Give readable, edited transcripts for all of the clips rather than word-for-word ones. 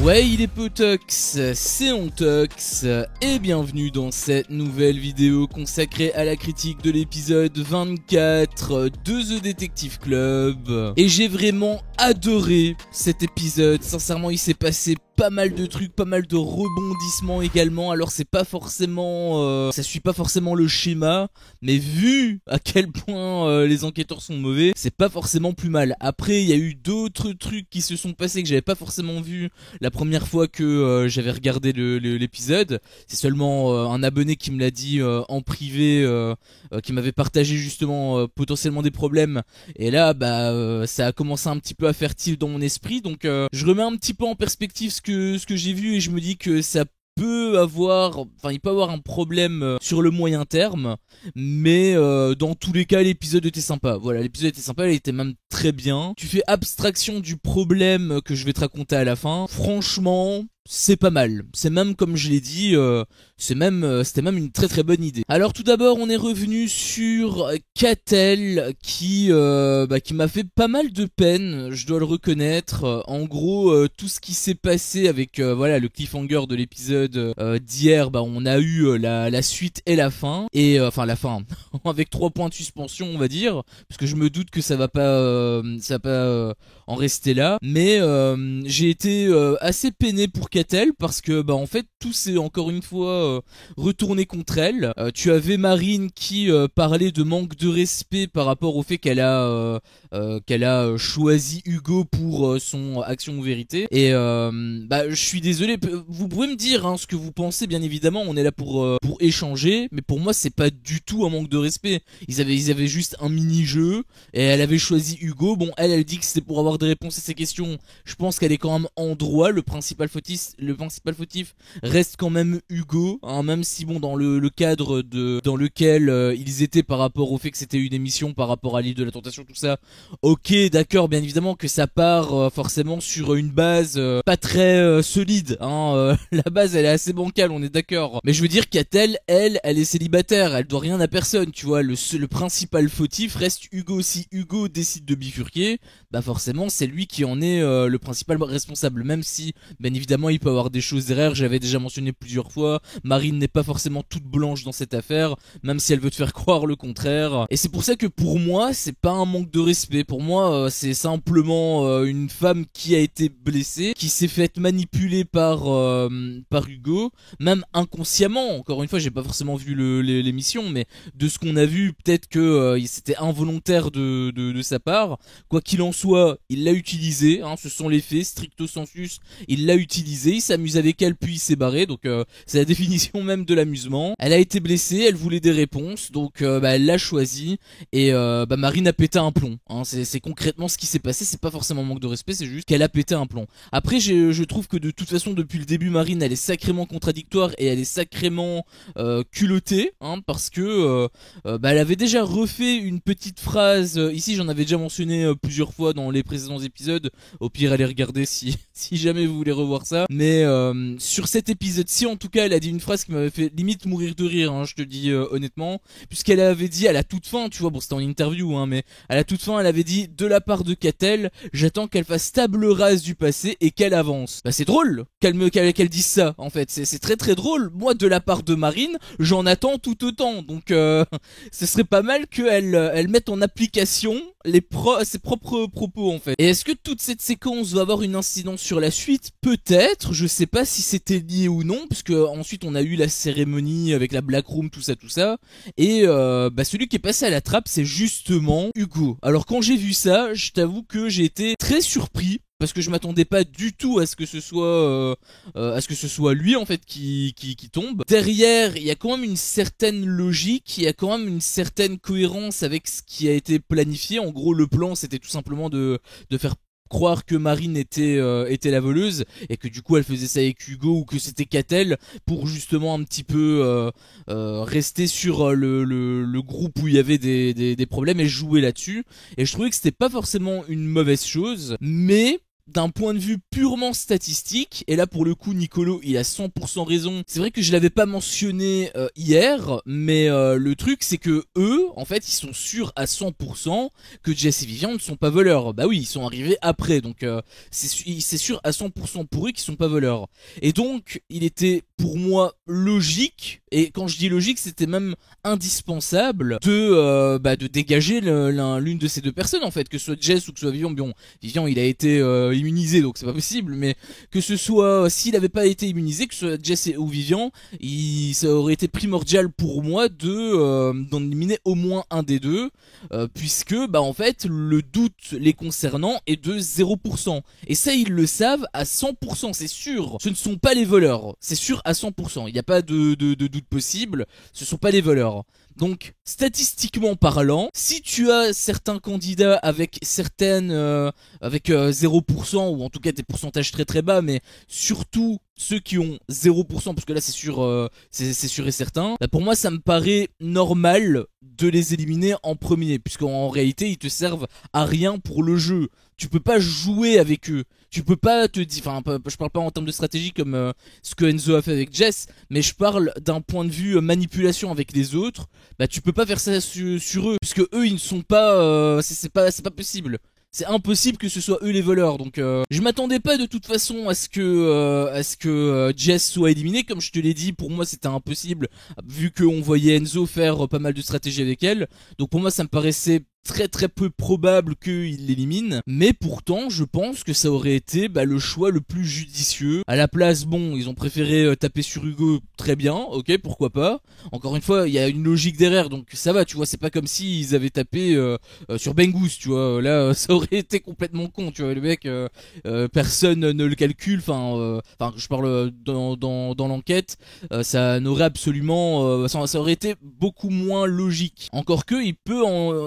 Ouais, il est Potox, c'est Ontox, et bienvenue dans cette nouvelle vidéo consacrée à la critique de l'épisode 24 de The Detective Club. Et j'ai vraiment adoré cet épisode, sincèrement il s'est passé pas mal de trucs, pas mal de rebondissements également. Alors c'est pas forcément, ça suit pas forcément le schéma, mais vu à quel point les enquêteurs sont mauvais, c'est pas forcément plus mal. Après il y a eu d'autres trucs qui se sont passés que j'avais pas forcément vu la première fois que j'avais regardé l'épisode. C'est seulement un abonné qui me l'a dit en privé, qui m'avait partagé justement potentiellement des problèmes. Et là bah ça a commencé un petit peu à faire tilt dans mon esprit, donc je remets un petit peu en perspective ce que j'ai vu et je me dis que ça peut avoir, enfin il peut avoir un problème sur le moyen terme, mais dans tous les cas l'épisode était sympa. Voilà, l'épisode était sympa, il était même très bien. Tu fais abstraction du problème que je vais te raconter à la fin. Franchement, c'est pas mal. C'est même, comme je l'ai dit, c'était même une très très bonne idée. Alors tout d'abord, on est revenu sur Catel qui m'a fait pas mal de peine, je dois le reconnaître. En gros, tout ce qui s'est passé avec voilà le cliffhanger de l'épisode d'hier, bah on a eu la suite et la fin, et enfin la fin avec 3 points de suspension, on va dire, parce que je me doute que ça va pas en rester là. Mais j'ai été assez peiné pour Catel parce que bah en fait tout s'est encore une fois retourné contre elle. Tu avais Marine qui parlait de manque de respect par rapport au fait qu'elle a choisi Hugo pour son action ou vérité. Et bah je suis désolé, vous pouvez me dire hein, ce que vous pensez, bien évidemment, on est là pour échanger, mais pour moi c'est pas du tout un manque de respect. Ils avaient juste un mini-jeu et elle avait choisi Hugo. Bon, elle dit que c'était pour avoir des réponses à ses questions. Je pense qu'elle est quand même en droit. Le principal fautif reste quand même Hugo, hein, même si bon dans le cadre dans lequel ils étaient par rapport au fait que c'était une émission par rapport à l'île de la tentation, tout ça. Ok, d'accord, bien évidemment que ça part forcément sur une base pas très solide, hein, la base elle est assez bancale, on est d'accord. Mais je veux dire qu'Atel, elle est célibataire, elle doit rien à personne, tu vois. Le principal fautif reste Hugo. Si Hugo décide de bifurquer, bah forcément c'est lui qui en est le principal responsable, même si bien évidemment il peut avoir des choses derrière. J'avais déjà mentionné plusieurs fois, Marine n'est pas forcément toute blanche dans cette affaire, même si elle veut te faire croire le contraire. Et c'est pour ça que pour moi c'est pas un manque de respect. Pour moi c'est simplement une femme qui a été blessée, qui s'est faite manipuler par Hugo, même inconsciemment. Encore une fois, j'ai pas forcément vu l'émission, mais de ce qu'on a vu, peut-être que c'était involontaire de sa part. Quoi qu'il en soit, il l'a utilisé, hein, ce sont les faits, stricto sensus, il l'a utilisé, il s'amuse avec elle puis il s'est barré, donc c'est la définition même de l'amusement. Elle a été blessée, elle voulait des réponses, donc bah, elle l'a choisi, et bah, Marine a pété un plomb, hein. C'est concrètement ce qui s'est passé, c'est pas forcément manque de respect, c'est juste qu'elle a pété un plomb. Après je trouve que de toute façon depuis le début Marine elle est sacrément contradictoire et elle est sacrément culottée, hein, parce que bah, elle avait déjà refait une petite phrase, ici j'en avais déjà mentionné plusieurs fois dans les précédents épisodes, au pire allez regarder si jamais vous voulez revoir ça, mais sur cet épisode-ci en tout cas elle a dit une phrase qui m'avait fait limite mourir de rire, hein, je te dis honnêtement, puisqu'elle avait dit à la toute fin, tu vois, bon c'était en interview hein, mais à la toute fin elle avait dit: de la part de Catel, j'attends qu'elle fasse table rase du passé et qu'elle avance. Bah c'est drôle qu'elle dise ça, en fait, c'est très très drôle. Moi de la part de Marine, j'en attends tout autant, donc ce serait pas mal qu'elle mette en application ses propres propos en fait. Et est-ce que toute cette séquence va avoir une incidence sur la suite? Peut-être, je sais pas si c'était lié ou non, puisque ensuite on a eu la cérémonie avec la Black Room, tout ça, et bah celui qui est passé à la trappe c'est justement Hugo. Alors quand j'ai vu ça, je t'avoue que j'ai été très surpris, parce que je m'attendais pas du tout à ce que ce soit lui en fait qui tombe. Derrière, il y a quand même une certaine logique, il y a quand même une certaine cohérence avec ce qui a été planifié. En gros, le plan c'était tout simplement de faire croire que Marine était la voleuse et que du coup elle faisait ça avec Hugo, ou que c'était Catel, pour justement un petit peu rester sur le groupe où il y avait des problèmes et jouer là-dessus. Et je trouvais que c'était pas forcément une mauvaise chose, mais d'un point de vue purement statistique, et là pour le coup Nicolo il a 100% raison, c'est vrai que je l'avais pas mentionné hier, mais le truc c'est que eux, en fait ils sont sûrs à 100% que Jess et Vivian ne sont pas voleurs. Bah oui, ils sont arrivés après, donc c'est sûr à 100% pour eux qu'ils sont pas voleurs. Et donc il était pour moi logique, et quand je dis logique c'était même indispensable de dégager l'une de ces deux personnes en fait, que ce soit Jess ou que ce soit Vivian. Bon, Vivian il a été immunisé donc c'est pas possible, mais que ce soit, s'il avait pas été immunisé, que ce soit Jess ou Vivian, ça aurait été primordial pour moi d'en éliminer au moins un des deux, puisque bah en fait le doute les concernant est de 0%, et ça ils le savent à 100%, c'est sûr, ce ne sont pas les voleurs, c'est sûr à 100%, il n'y a pas de doute possible, ce sont pas les voleurs. Donc statistiquement parlant, si tu as certains candidats avec avec 0%, ou en tout cas des pourcentages très très bas, mais surtout ceux qui ont 0%, parce que là c'est sûr, c'est sûr et certain, bah pour moi ça me paraît normal de les éliminer en premier, puisqu'en réalité ils te servent à rien pour le jeu. Tu peux pas jouer avec eux, tu peux pas te dire, enfin je parle pas en termes de stratégie comme ce que Enzo a fait avec Jess, mais je parle d'un point de vue manipulation avec les autres. Bah tu peux pas faire ça sur eux, puisque eux ils ne sont pas, c'est pas possible. C'est impossible que ce soit eux les voleurs, donc je m'attendais pas de toute façon à ce que Jess soit éliminé. Comme je te l'ai dit, pour moi c'était impossible, vu qu'on voyait Enzo faire pas mal de stratégies avec elle, donc pour moi ça me paraissait très très peu probable qu'il l'élimine, mais pourtant je pense que ça aurait été le choix le plus judicieux. À la place, bon, ils ont préféré taper sur Hugo, très bien, ok, pourquoi pas. Encore une fois, il y a une logique derrière, donc ça va, tu vois, c'est pas comme si ils avaient tapé sur Bengus, tu vois, là ça aurait été complètement con, tu vois, le mec, personne ne le calcule, enfin je parle dans l'enquête, ça n'aurait absolument, ça aurait été beaucoup moins logique. Encore que, il peut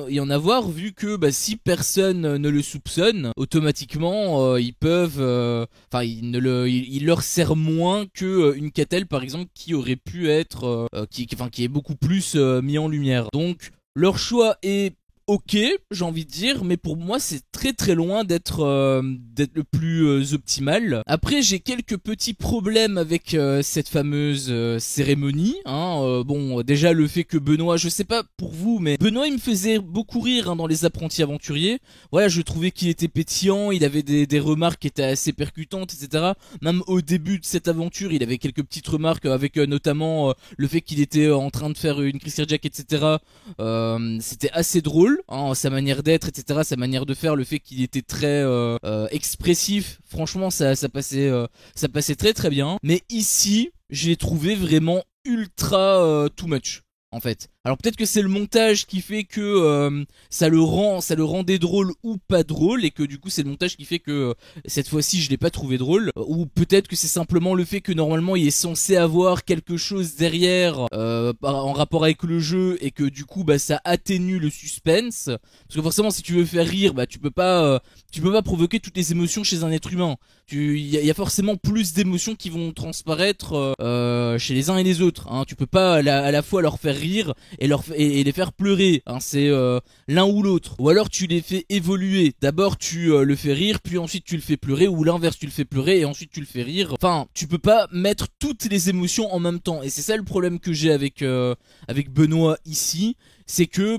y en avoir, vu que si personne ne le soupçonne, automatiquement ils peuvent, il leur sert moins que une Catel par exemple, qui aurait pu être, qui est beaucoup plus mis en lumière. Donc leur choix est ok, j'ai envie de dire, mais pour moi c'est très très loin d'être le plus optimal. Après j'ai quelques petits problèmes avec cette fameuse cérémonie, hein. Bon, déjà le fait que Benoît, je sais pas pour vous, mais Benoît il me faisait beaucoup rire, hein, dans Les Apprentis Aventuriers. Voilà, je trouvais qu'il était pétillant, il avait des remarques qui étaient assez percutantes, etc. Même au début de cette aventure, il avait quelques petites remarques avec notamment le fait qu'il était en train de faire une crise cardiaque, etc. C'était assez drôle. Hein, sa manière d'être, etc., sa manière de faire, le fait qu'il était très expressif, franchement ça passait très très bien. Mais ici, je l'ai trouvé vraiment ultra too much, en fait. Alors peut-être que c'est le montage qui fait que ça le rendait drôle ou pas drôle, et que du coup c'est le montage qui fait que cette fois-ci je l'ai pas trouvé drôle, ou peut-être que c'est simplement le fait que normalement il est censé avoir quelque chose derrière en rapport avec le jeu, et que du coup ça atténue le suspense, parce que forcément si tu veux faire rire, tu peux pas provoquer toutes les émotions chez un être humain. Il y a forcément plus d'émotions qui vont transparaître chez les uns et les autres, hein. Tu peux pas à la fois leur faire rire et les faire pleurer, hein. C'est l'un ou l'autre. Ou alors tu les fais évoluer. D'abord tu le fais rire, puis ensuite tu le fais pleurer, ou l'inverse, tu le fais pleurer et ensuite tu le fais rire. Enfin, tu peux pas mettre toutes les émotions en même temps. Et c'est ça le problème que j'ai avec Benoît ici, c'est que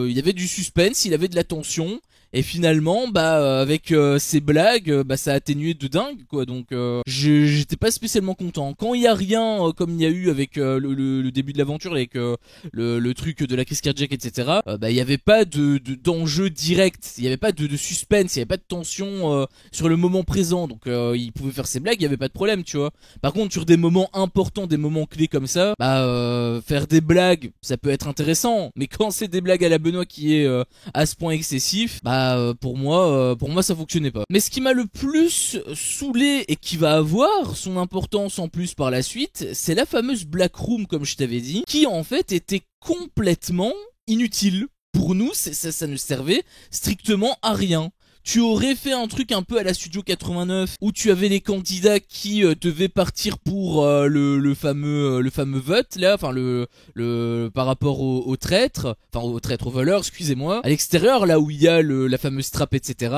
il y avait du suspense, il avait de la tension. Et finalement, avec ces blagues, ça a atténué de dingue, quoi. Donc, j'étais pas spécialement content. Quand il y a rien, comme il y a eu avec le début de l'aventure, avec le truc de la crise cardiaque, etc. Il y avait pas d'enjeu direct. Il y avait pas de suspense. Il y avait pas de tension sur le moment présent. Donc, il pouvait faire ses blagues. Il y avait pas de problème, tu vois. Par contre, sur des moments importants, des moments clés comme ça, faire des blagues, ça peut être intéressant. Mais quand c'est des blagues à la Benoît qui est à ce point excessif, pour moi ça fonctionnait pas. Mais ce qui m'a le plus saoulé, et qui va avoir son importance en plus par la suite, c'est la fameuse Black Room, comme je t'avais dit, qui en fait était complètement inutile. Pour nous, ça ne servait strictement à rien. tu aurais fait un truc un peu à la Studio 89 où tu avais les candidats qui devaient partir pour le fameux vote là, enfin le par rapport aux traîtres, aux voleurs, excusez-moi, à l'extérieur là où il y a la fameuse trappe, etc.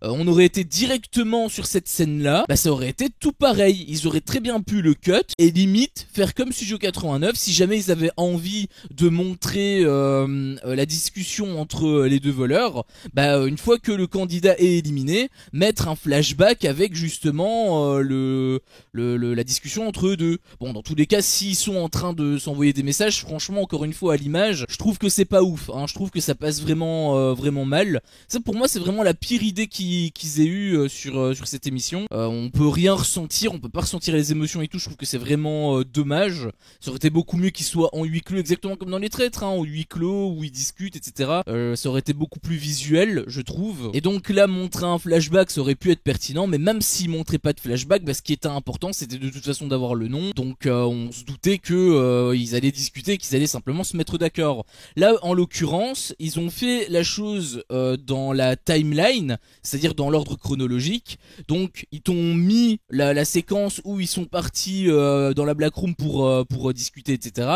On aurait été directement sur cette scène là, bah ça aurait été tout pareil. Ils auraient très bien pu le cut et limite faire comme Studio 89 si jamais ils avaient envie de montrer la discussion entre les deux voleurs. Bah une fois que le candidat est éliminé, mettre un flashback avec justement la discussion entre eux deux. Bon, dans tous les cas, s'ils sont en train de s'envoyer des messages, franchement, encore une fois, à l'image, je trouve que c'est pas ouf, hein. Je trouve que ça passe vraiment mal. Ça, pour moi, c'est vraiment la pire idée qu'ils aient eu sur cette émission. On peut rien ressentir, on peut pas ressentir les émotions et tout. Je trouve que c'est vraiment dommage. Ça aurait été beaucoup mieux qu'ils soient en huis clos, exactement comme dans les traîtres, hein, en huis clos où ils discutent, etc. Ça aurait été beaucoup plus visuel, je trouve. Et donc là, montrer un flashback, ça aurait pu être pertinent, mais même s'ils montraient pas de flashback, bah, ce qui était important, c'était de toute façon d'avoir le nom. Donc on se doutait que ils allaient discuter, qu'ils allaient simplement se mettre d'accord. Là, en l'occurrence, ils ont fait la chose dans la timeline, c'est-à-dire dans l'ordre chronologique. Donc ils t'ont mis la séquence où ils sont partis dans la Black Room pour discuter, etc.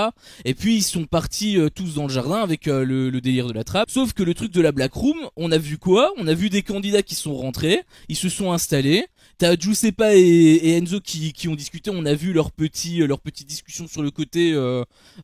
Et puis ils sont partis tous dans le jardin avec le délire de la trappe. Sauf que le truc de la Black Room, on a vu quoi? On a vu des candidats qui sont rentrés, ils se sont installés. T'as Giuseppa et Enzo qui ont discuté, on a vu leur petite discussion sur le côté.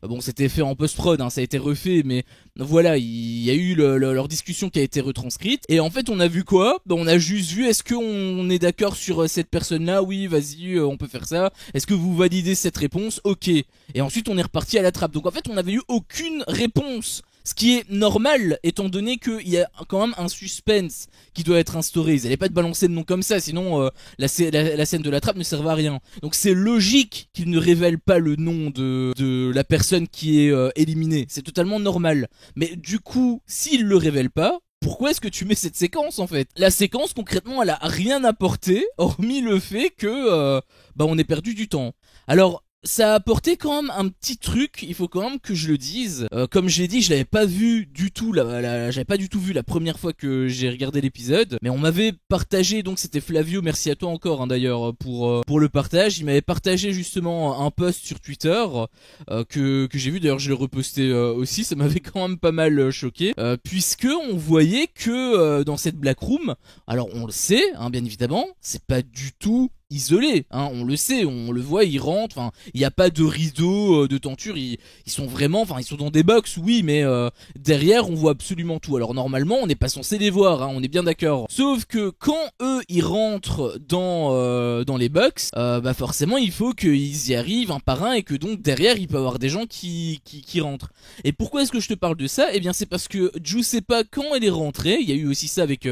Bon, c'était fait en post-prod, hein, ça a été refait, mais voilà, il y a eu leur discussion qui a été retranscrite. Et en fait, on a vu quoi? On a juste vu, est-ce qu'on est d'accord sur cette personne-là? Oui, vas-y, on peut faire ça. Est-ce que vous validez cette réponse? Ok. Et ensuite, on est reparti à la trappe. Donc en fait, on n'avait eu aucune réponse. Ce qui est normal, étant donné qu'il y a quand même un suspense qui doit être instauré. Ils n'allaient pas te balancer le nom comme ça, sinon la scène de la trappe ne servait à rien. Donc c'est logique qu'ils ne révèlent pas le nom de la personne qui est éliminée. C'est totalement normal. Mais du coup, s'ils le révèlent pas, pourquoi est-ce que tu mets cette séquence en fait? La séquence concrètement elle a rien apporté, hormis le fait que on ait perdu du temps. Alors ça a apporté quand même un petit truc, il faut quand même que je le dise. Comme je l'ai dit, je l'avais pas vu du tout, j'avais pas du tout vu la première fois que j'ai regardé l'épisode. Mais on m'avait partagé, donc c'était Flavio, merci à toi encore hein, d'ailleurs pour le partage. Il m'avait partagé justement un post sur Twitter que j'ai vu, d'ailleurs je l'ai reposté aussi, ça m'avait quand même pas mal choqué. Puisque on voyait que dans cette Black Room, alors on le sait, hein, bien évidemment, c'est pas du tout isolé, hein, on le sait, on le voit, ils rentrent, enfin, il n'y a pas de rideau, de tenture, ils sont vraiment, enfin, ils sont dans des box, oui, mais derrière, on voit absolument tout. Alors normalement, on n'est pas censé les voir, hein, on est bien d'accord. Sauf que quand eux, ils rentrent dans les box, forcément, il faut qu'ils y arrivent un par un et que donc derrière, il peut y avoir des gens qui rentrent. Et pourquoi est-ce que je te parle de ça? Eh bien, c'est parce que Giuseppa, quand elle est rentrée, il y a eu aussi ça avec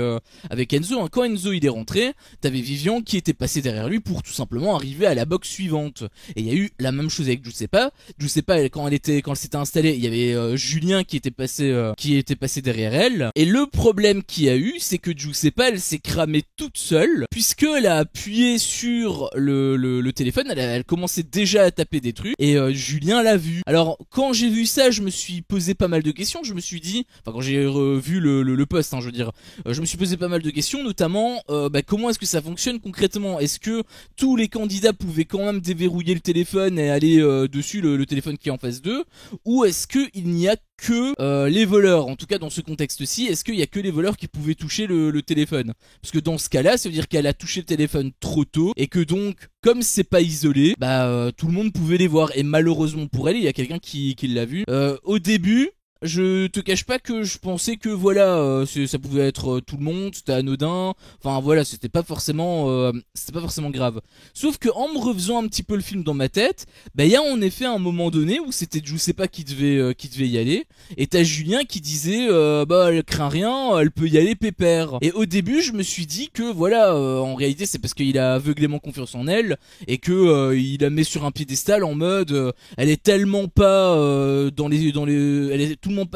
Enzo, hein, quand Enzo il est rentré, t'avais Vivian qui était passé derrière lui pour tout simplement arriver à la box suivante. Et il y a eu la même chose avec Giuseppa. Giuseppa, quand elle s'était installée, il y avait Julien qui était passé derrière elle. Et le problème qu'il y a eu, c'est que Giuseppa, elle s'est cramée toute seule, puisque elle a appuyé sur le téléphone, elle commençait déjà à taper des trucs, et Julien l'a vu. Alors, quand j'ai vu ça, je me suis posé pas mal de questions, je me suis dit, enfin quand j'ai revu le post, hein, je veux dire, je me suis posé pas mal de questions, notamment, comment est-ce que ça fonctionne concrètement? Est-ce que tous les candidats pouvaient quand même déverrouiller le téléphone et aller dessus le téléphone qui est en face d'eux, ou est-ce qu'il n'y a que les voleurs, en tout cas dans ce contexte-ci, est-ce qu'il y a que les voleurs qui pouvaient toucher le téléphone? Parce que dans ce cas-là, ça veut dire qu'elle a touché le téléphone trop tôt, et que donc, comme c'est pas isolé, tout le monde pouvait les voir, et malheureusement pour elle, il y a quelqu'un qui l'a vu. Au début, je te cache pas que je pensais que voilà, ça pouvait être tout le monde, c'était anodin, enfin voilà, c'était pas forcément grave. Sauf que en me refaisant un petit peu le film dans ma tête, il y a en effet un moment donné où c'était Giuseppa qui devait y aller, et t'as Julien qui disait elle craint rien, elle peut y aller pépère. Et au début je me suis dit que voilà, en réalité c'est parce qu'il a aveuglément confiance en elle, et que il la met sur un piédestal en mode elle est tellement pas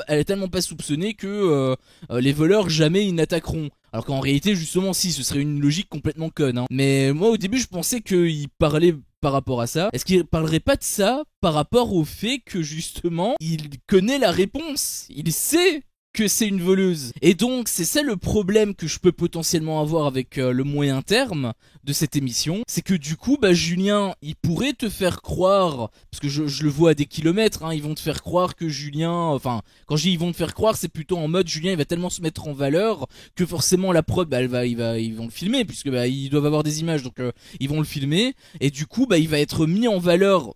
elle est tellement pas soupçonnée que les voleurs jamais ils n'attaqueront. Alors qu'en réalité justement si, ce serait une logique complètement conne, hein. Mais moi au début je pensais qu'il parlait par rapport à ça. Est-ce qu'il parlerait pas de ça par rapport au fait que justement il connaît la réponse, il sait que c'est une voleuse. Et donc c'est ça le problème que je peux potentiellement avoir avec le moyen terme de cette émission, c'est que du coup Julien il pourrait te faire croire, parce que je le vois à des kilomètres, hein, ils vont te faire croire que Julien, enfin quand je dis ils vont te faire croire, c'est plutôt en mode Julien il va tellement se mettre en valeur que forcément la prod ils vont le filmer, puisque ils doivent avoir des images, donc ils vont le filmer, et du coup il va être mis en valeur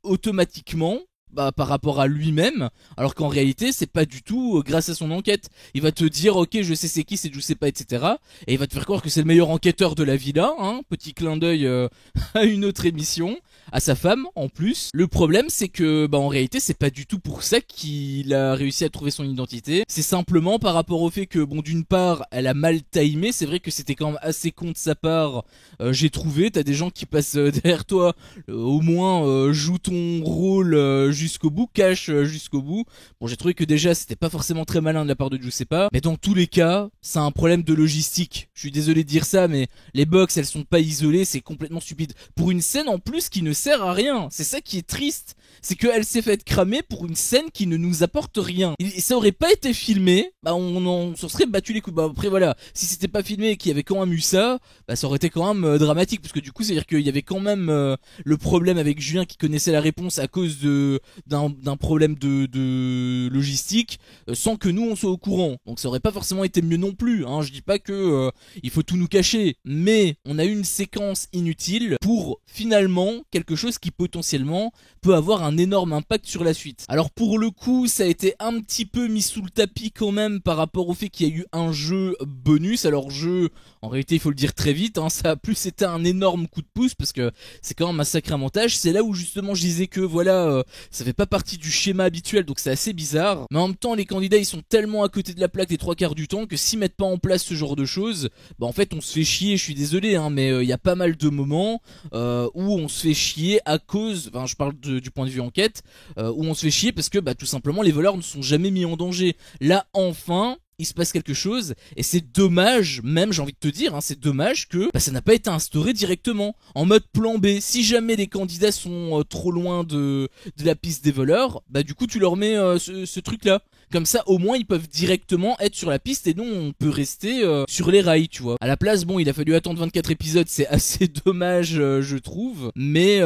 automatiquement par rapport à lui-même, alors qu'en réalité c'est pas du tout grâce à son enquête. Il va te dire ok je sais c'est qui, c'est je sais pas, etc. Et il va te faire croire que c'est le meilleur enquêteur de la villa, hein, petit clin d'œil à une autre émission, à sa femme en plus. Le problème c'est que en réalité c'est pas du tout pour ça qu'il a réussi à trouver son identité. C'est simplement par rapport au fait que d'une part elle a mal timé, c'est vrai que c'était quand même assez con de sa part, j'ai trouvé, t'as des gens qui passent derrière toi, au moins joue ton rôle jusqu'au bout, cache jusqu'au bout. Bon, j'ai trouvé que déjà c'était pas forcément très malin de la part de Giuseppa, mais dans tous les cas c'est un problème de logistique. Je suis désolé de dire ça, mais les box elles sont pas isolées, c'est complètement stupide pour une scène en plus qui ne sert à rien. C'est ça qui est triste, c'est qu'elle s'est faite cramer pour une scène qui ne nous apporte rien. Et ça aurait pas été filmé, on s'en serait battu les coups. Après voilà, si c'était pas filmé et qu'il y avait quand même eu ça, ça aurait été quand même dramatique, parce que du coup c'est à dire qu'il y avait quand même le problème avec Julien qui connaissait la réponse à cause d'un problème de logistique, sans que nous on soit au courant. Donc ça aurait pas forcément été mieux non plus, hein. Je dis pas que il faut tout nous cacher, mais on a eu une séquence inutile pour finalement quelque chose qui potentiellement peut avoir un énorme impact sur la suite. Alors pour le coup ça a été un petit peu mis sous le tapis quand même par rapport au fait qu'il y a eu un jeu bonus. Alors jeu, en réalité il faut le dire très vite, hein, ça a plus été un énorme coup de pouce parce que c'est quand même un sacré montage. C'est là où justement je disais que voilà, ça fait pas partie du schéma habituel, donc c'est assez bizarre. Mais en même temps les candidats ils sont tellement à côté de la plaque les trois quarts du temps que s'ils mettent pas en place ce genre de choses, en fait on se fait chier. Je suis désolé hein, mais il y a pas mal de moments où on se fait chier à cause, enfin je parle du point de vue enquête, où on se fait chier parce que tout simplement les voleurs ne sont jamais mis en danger. Là enfin il se passe quelque chose et c'est dommage, même j'ai envie de te dire, hein, c'est dommage que ça n'a pas été instauré directement en mode plan B. Si jamais les candidats sont trop loin de la piste des voleurs, du coup tu leur mets ce truc là. Comme ça au moins ils peuvent directement être sur la piste et nous on peut rester sur les rails, tu vois. À la place il a fallu attendre 24 épisodes, c'est assez dommage je trouve. Mais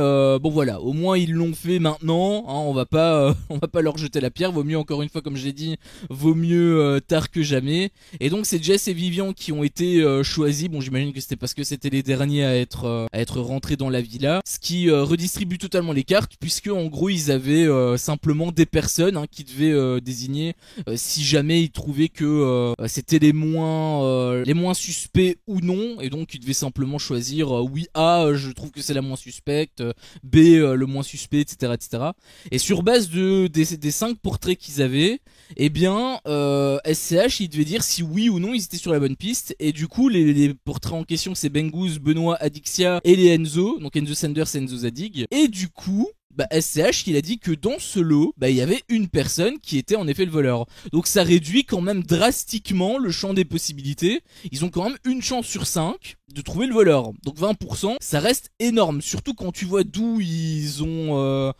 voilà, au moins ils l'ont fait maintenant, hein, on va pas leur jeter la pierre. Vaut mieux, encore une fois comme je l'ai dit, vaut mieux tard que jamais. Et donc c'est Jess et Vivian qui ont été choisis. Bon j'imagine que c'était parce que c'était les derniers à être rentrés dans la villa, ce qui redistribue totalement les cartes, puisque en gros ils avaient simplement des personnes qui devaient désigner si jamais ils trouvaient que c'était les moins suspects ou non, et donc ils devaient simplement choisir oui A je trouve que c'est la moins suspecte, B le moins suspect, etc., etc. Et sur base des 5 portraits qu'ils avaient, eh bien SCH il devait dire si oui ou non ils étaient sur la bonne piste. Et du coup les portraits en question c'est Bengouz, Benoît, Adixia et les Enzo, donc Enzo Sanders et Enzo Zadig. Et du coup SCH il a dit que dans ce lot il y avait une personne qui était en effet le voleur. Donc ça réduit quand même drastiquement le champ des possibilités. Ils ont quand même une chance sur 5 de trouver le voleur. Donc 20%, ça reste énorme, surtout quand tu vois d'où ils ont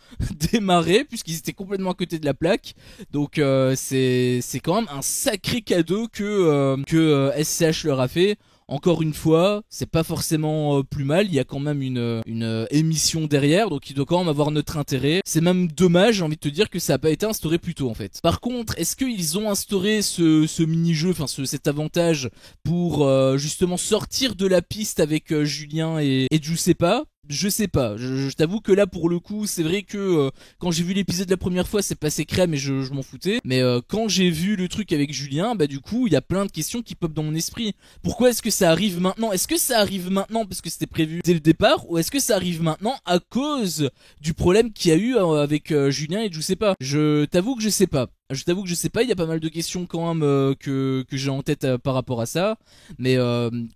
démarré, puisqu'ils étaient complètement à côté de la plaque. Donc c'est quand même un sacré cadeau que SCH leur a fait. Encore une fois, c'est pas forcément plus mal, il y a quand même une émission derrière, donc il doit quand même avoir notre intérêt. C'est même dommage, j'ai envie de te dire, que ça a pas été instauré plus tôt en fait. Par contre, est-ce qu'ils ont instauré ce mini-jeu, enfin cet avantage pour justement sortir de la piste avec Julien et Giuseppa? Je sais pas, je t'avoue que là pour le coup c'est vrai que quand j'ai vu l'épisode la première fois c'est passé crème et je m'en foutais. Mais quand j'ai vu le truc avec Julien, du coup il y a plein de questions qui popent dans mon esprit. Pourquoi est-ce que ça arrive maintenant? Est-ce que ça arrive maintenant parce que c'était prévu dès le départ, ou est-ce que ça arrive maintenant à cause du problème qu'il y a eu avec Julien et je sais pas. Je t'avoue que je sais pas. Je t'avoue que je sais pas, il y a pas mal de questions quand même que j'ai en tête par rapport à ça. Mais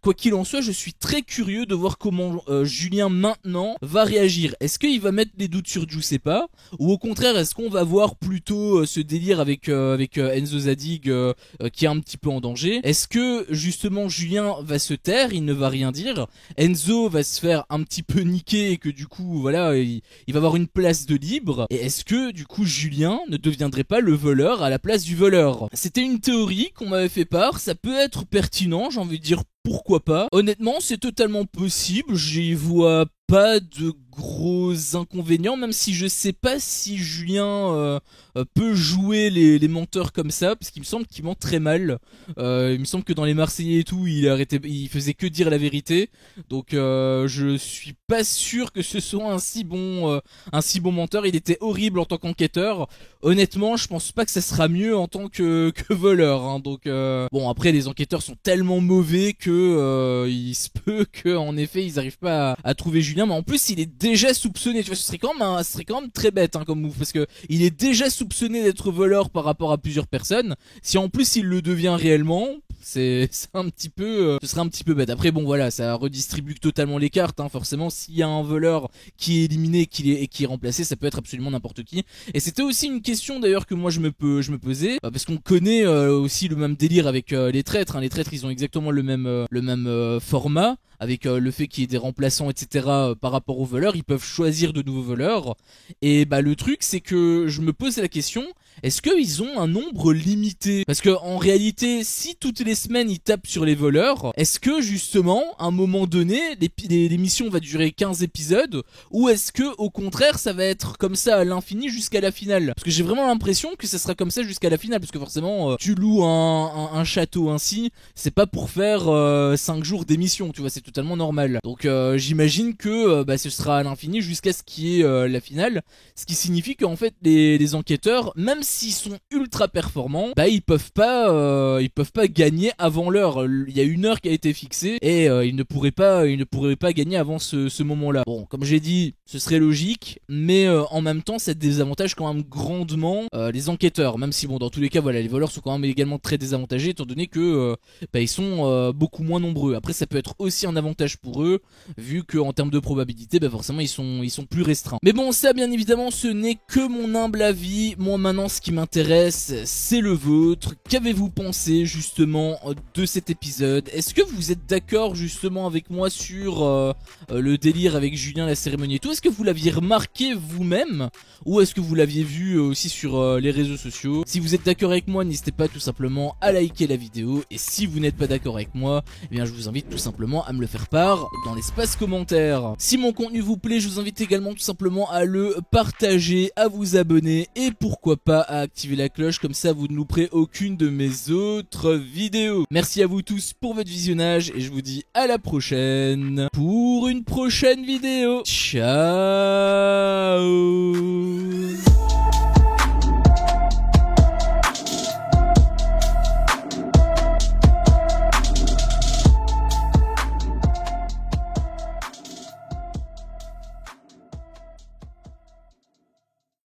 quoi qu'il en soit, je suis très curieux de voir comment Julien maintenant va réagir. Est-ce qu'il va mettre des doutes sur Giuseppa, ou au contraire est-ce qu'on va voir plutôt ce délire avec Enzo Zadig qui est un petit peu en danger? Est-ce que justement Julien va se taire, il ne va rien dire, Enzo va se faire un petit peu niquer et que du coup voilà il va avoir une place de libre, et est-ce que du coup Julien ne deviendrait pas le voleur voleur à la place du voleur. C'était une théorie qu'on m'avait fait part, ça peut être pertinent, j'ai envie de dire pourquoi pas. Honnêtement, c'est totalement possible, j'y vois pas de gros inconvénients, même si je sais pas si Julien peut jouer les menteurs comme ça, parce qu'il me semble qu'il ment très mal. Il me semble que dans les Marseillais et tout, il faisait que dire la vérité. Donc je suis pas sûr que ce soit un si bon menteur. Il était horrible en tant qu'enquêteur. Honnêtement, je pense pas que ça sera mieux en tant que voleur. Hein. Donc bon, après les enquêteurs sont tellement mauvais que il se peut que en effet ils arrivent pas à trouver Julien. Mais en plus, il est déjà soupçonné. Tu vois, ce serait quand même très bête hein, comme move, parce que il est déjà soupçonné d'être voleur par rapport à plusieurs personnes. Si en plus il le devient réellement, c'est un petit peu, ce serait un petit peu bête. Après bon voilà, ça redistribue totalement les cartes. Hein. Forcément, s'il y a un voleur qui est éliminé et qui est remplacé, ça peut être absolument n'importe qui. Et c'était aussi une question d'ailleurs que moi je me posais, parce qu'on connaît aussi le même délire avec les traîtres. Hein. Les traîtres, ils ont exactement le même format. Avec le fait qu'il y ait des remplaçants, etc. Par rapport aux voleurs, ils peuvent choisir de nouveaux voleurs. Et bah le truc, c'est que je me pose la question, est-ce qu'ils ont un nombre limité? Parce que en réalité, si toutes les semaines ils tapent sur les voleurs, est-ce que justement, à un moment donné, l'émission va durer 15 épisodes, ou est-ce que au contraire, ça va être comme ça à l'infini jusqu'à la finale? Parce que j'ai vraiment l'impression que ça sera comme ça jusqu'à la finale, parce que forcément, tu loues un château ainsi, c'est pas pour faire 5 jours d'émission, tu vois, c'est totalement normal. Donc j'imagine que ce sera à l'infini jusqu'à ce qu'il y ait la finale, ce qui signifie qu'en fait les enquêteurs, même s'ils sont ultra performants, ils peuvent pas gagner avant l'heure. Il y a une heure qui a été fixée et ils ne pourraient pas gagner avant ce moment-là. Bon, comme j'ai dit, ce serait logique, mais en même temps ça désavantage quand même grandement les enquêteurs, même si bon dans tous les cas voilà, les voleurs sont quand même également très désavantagés étant donné que ils sont beaucoup moins nombreux. Après ça peut être aussi un avantage pour eux, vu qu'en termes de probabilité, forcément ils sont plus restreints. Mais bon, ça bien évidemment ce n'est que mon humble avis. Moi maintenant ce qui m'intéresse c'est le vôtre. Qu'avez-vous pensé justement de cet épisode? Est-ce que vous êtes d'accord justement avec moi sur le délire avec Julien, la cérémonie et tout? Est-ce que vous l'aviez remarqué vous-même, ou est-ce que vous l'aviez vu aussi sur les réseaux sociaux? Si vous êtes d'accord avec moi, n'hésitez pas tout simplement à liker la vidéo, et si vous n'êtes pas d'accord avec moi, eh bien je vous invite tout simplement à me le faire part dans l'espace commentaire. Si mon contenu vous plaît, je vous invite également tout simplement à le partager, à vous abonner et pourquoi pas à activer la cloche, comme ça vous ne louperez aucune de mes autres vidéos. Merci à vous tous pour votre visionnage et je vous dis à la prochaine pour une prochaine vidéo. Ciao.